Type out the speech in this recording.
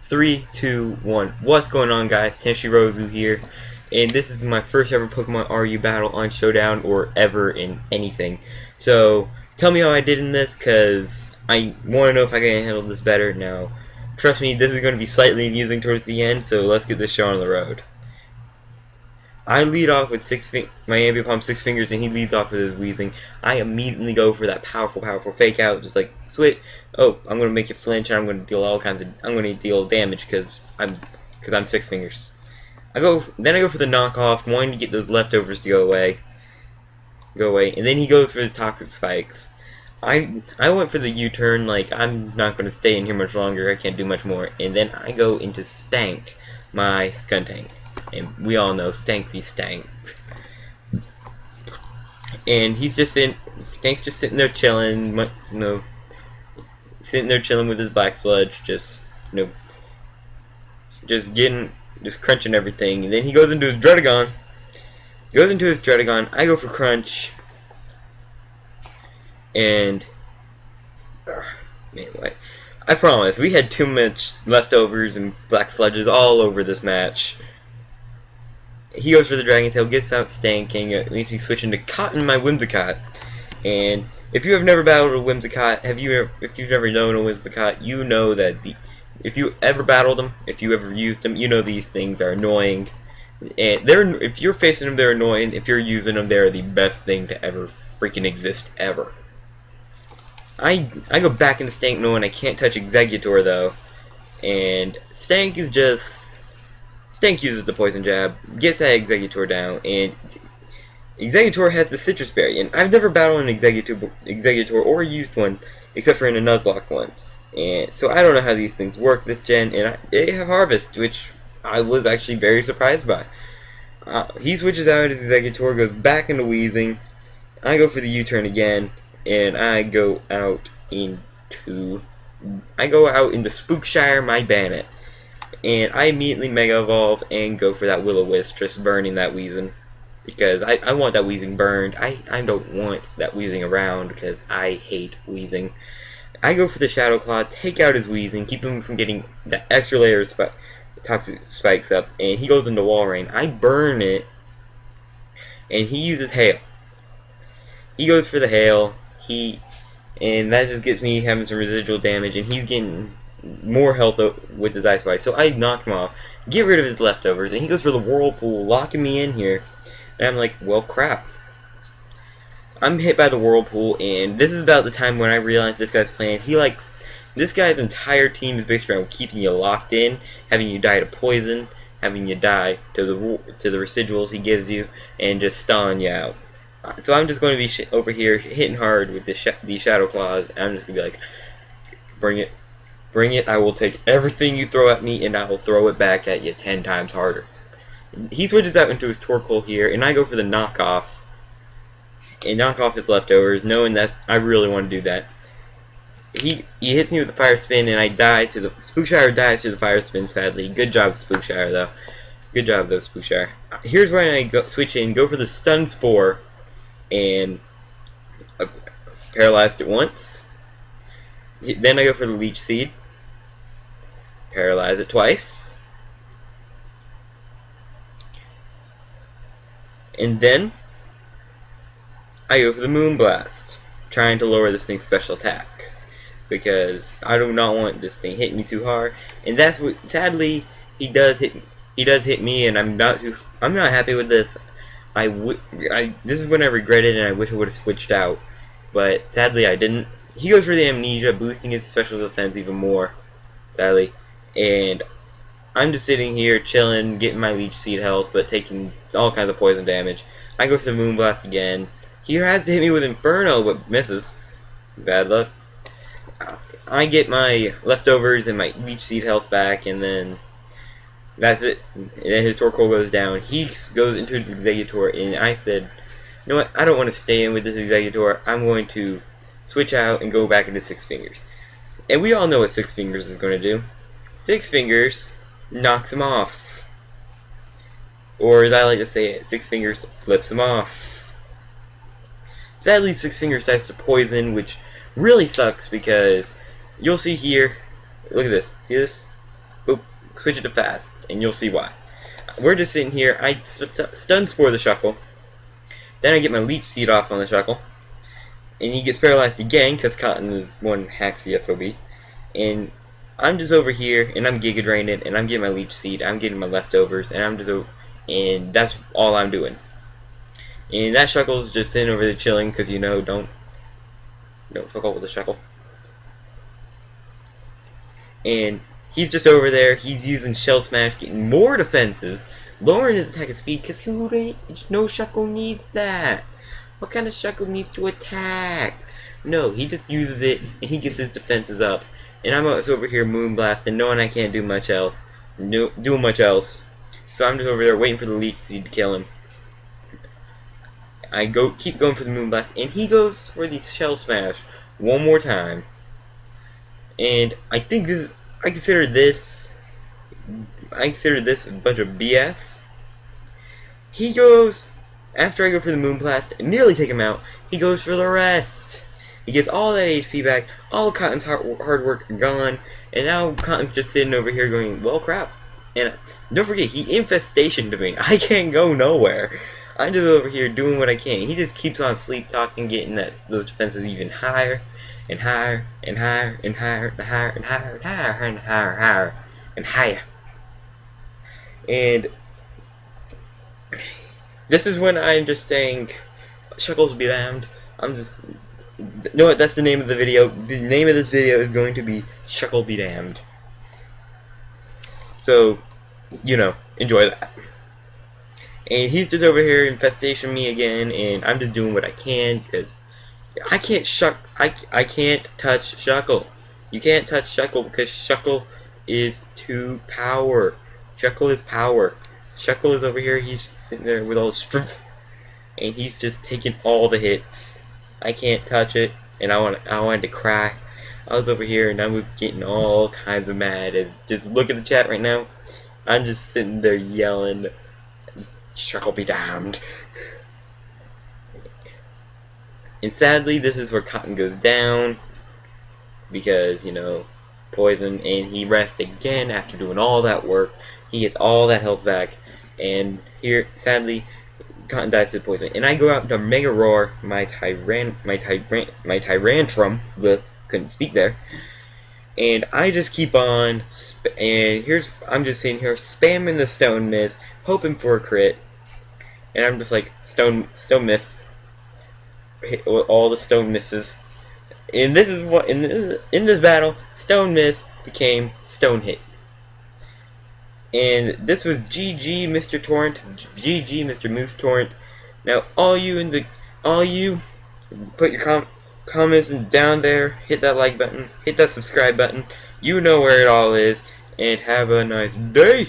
3, 2, 1. What's going on, guys? Tenshirozu here, and this is my first ever Pokemon RU battle on Showdown or ever in anything. So, tell me how I did in this, because I want to know if I can handle this better. Now, trust me, this is going to be slightly amusing towards the end, so let's get this show on the road. I lead off with my Ambipom 6 fingers, and he leads off with his Weezing. I immediately go for that powerful fake out, just like switch. Oh, I'm gonna make you flinch, and I'm gonna deal all kinds of. I'm gonna deal damage because I'm 6 fingers. Then I go for the knockoff, wanting to get those leftovers to go away, and then he goes for the toxic spikes. I went for the U-turn, like I'm not gonna stay in here much longer. I can't do much more, and then I go into Stank, my Skuntank. And we all know Stank be Stank. And Stank's just sitting there chilling, sitting there chilling with his black sludge, just crunching everything. And then he goes into his Dredagon. I go for Crunch. And man, what? I promise, we had too much leftovers and black sludges all over this match. He goes for the Dragon Tail, gets out Stanking, makes me switch into Cotton, my Whimsicott. And if you have never battled a Whimsicott, if you've never known a Whimsicott, you know that if you ever battled them, if you ever used them, you know these things are annoying. And if you're facing them, they're annoying. If you're using them, they're the best thing to ever freaking exist ever. I go back into Stank knowing I can't touch Exeggutor though, and Stank uses the Poison Jab, gets that Exeggutor down, and Exeggutor has the Citrus Berry, and I've never battled an Exeggutor or used one, except for in a Nuzlocke once. And so I don't know how these things work this gen, and they have Harvest, which I was actually very surprised by. He switches out his Exeggutor, goes back into Weezing. I go for the U-turn again, and I go out into Spookshire, my Bannet. And I immediately Mega Evolve and go for that Will-O-Wisp, just burning that Weezing. Because I want that Weezing burned. I don't want that Weezing around because I hate Weezing. I go for the Shadow Claw, take out his Weezing, keep him from getting that extra layer of toxic spikes up, and he goes into Wall Rain. I burn it, and he uses Hail. He goes for the Hail, and that just gets me having some residual damage, and he's getting more health with his Ice Bite, so I knock him off, get rid of his leftovers, and he goes for the Whirlpool, locking me in here, and I'm like, well, crap. I'm hit by the Whirlpool, and this is about the time when I realize this guy's plan. This guy's entire team is based around keeping you locked in, having you die to poison, having you die to the residuals he gives you, and just stalling you out. So I'm just going to be over here hitting hard with these Shadow Claws, and I'm just going to be like, bring it. Bring it, I will take everything you throw at me, and I will throw it back at you 10 times harder. He switches out into his Torkoal here, and I go for the knockoff. And knock off his leftovers, knowing that I really want to do that. He hits me with the Fire Spin, and I die to the... Spookshire dies to the Fire Spin, sadly. Good job, Spookshire, though. Good job, though, Spookshire. Here's where I switch in, go for the Stun Spore, and paralyzed it once. Then I go for the Leech Seed. Paralyze it twice. And then I go for the Moonblast, trying to lower this thing's special attack. Because I do not want this thing hitting me too hard. And that's what, sadly, he does hit me, and I'm not happy with this. This is when I regret it, and I wish I would have switched out. But sadly I didn't. He goes for the Amnesia, boosting his special defense even more, sadly. And I'm just sitting here chilling, getting my Leech Seed health, but taking all kinds of poison damage. I go for the Moonblast again. He has to hit me with Inferno, but misses. Bad luck. I get my leftovers and my Leech Seed health back, and then that's it. And then his Torkoal goes down. He goes into his Exeggutor, and I said, you know what, I don't want to stay in with this Exeggutor. I'm going to switch out and go back into 6 Fingers. And we all know what 6 Fingers is going to do. 6 Fingers knocks him off. Or as I like to say it, 6 Fingers flips him off. Sadly, 6 Fingers starts to poison, which really sucks because you'll see here, look at this, see this? boop, switch it to fast, and you'll see why. We're just sitting here. I stun spore the Shuckle. Then I get my leech seed off on the Shuckle. And he gets paralyzed again because Cotton is one hack the SOB. And I'm just over here and I'm Giga Draining and I'm getting my leech seed. I'm getting my leftovers and I'm just and that's all I'm doing. And that Shuckle's just sitting over there chilling because you know don't fuck up with the Shuckle. And he's just over there. He's using Shell Smash, getting more defenses, lowering his attack speed because no Shuckle needs that. What kind of Shuckle needs to attack? No, he just uses it and he gets his defenses up. And I'm over here Moonblasting, knowing I can't do much else. So I'm just over there waiting for the Leech Seed to kill him. I keep going for the Moonblast, and he goes for the Shell Smash one more time. And I think I consider this a bunch of BS. He goes, after I go for the Moonblast and nearly take him out, he goes for the rest. He gets all that HP back, all Cotton's hard work gone, and now Cotton's just sitting over here going, well crap. And don't forget, he infestationed me. I can't go nowhere. I'm just over here doing what I can. He just keeps on sleep talking, getting those defenses even higher and higher and higher and higher and higher and higher and higher and higher and higher. And this is when I'm just saying, Shuckles Be Damned. You know what, that's the name of the video. The name of this video is going to be Shuckle Be Damned. So, you know, enjoy that. And he's just over here infestation me again, and I'm just doing what I can because I can't touch Shuckle. You can't touch Shuckle because Shuckle is power. Shuckle is power. Shuckle is over here. He's sitting there with all his strength, and he's just taking all the hits. I can't touch it, and I wanted to cry. I was over here, and I was getting all kinds of mad. And just look at the chat right now. I'm just sitting there yelling, Shuckle Be Damned. And sadly, this is where Cotton goes down because, you know, poison, and he rests again after doing all that work. He gets all that health back, and here, sadly, Cotton dies to poison. And I go out to Mega Roar my Tyrantrum. Couldn't speak there. And I just keep on, I'm just sitting here spamming the Stone Myth, hoping for a crit. And I'm just like, Stone Myth, hit all the Stone Misses. And this is what, in this battle, Stone Myth became Stone Hit. And this was GG, Mr. Torrent, GG, Mr. Moose Torrent. Now, all you, put your comments down there, hit that like button, hit that subscribe button. You know where it all is, and have a nice day.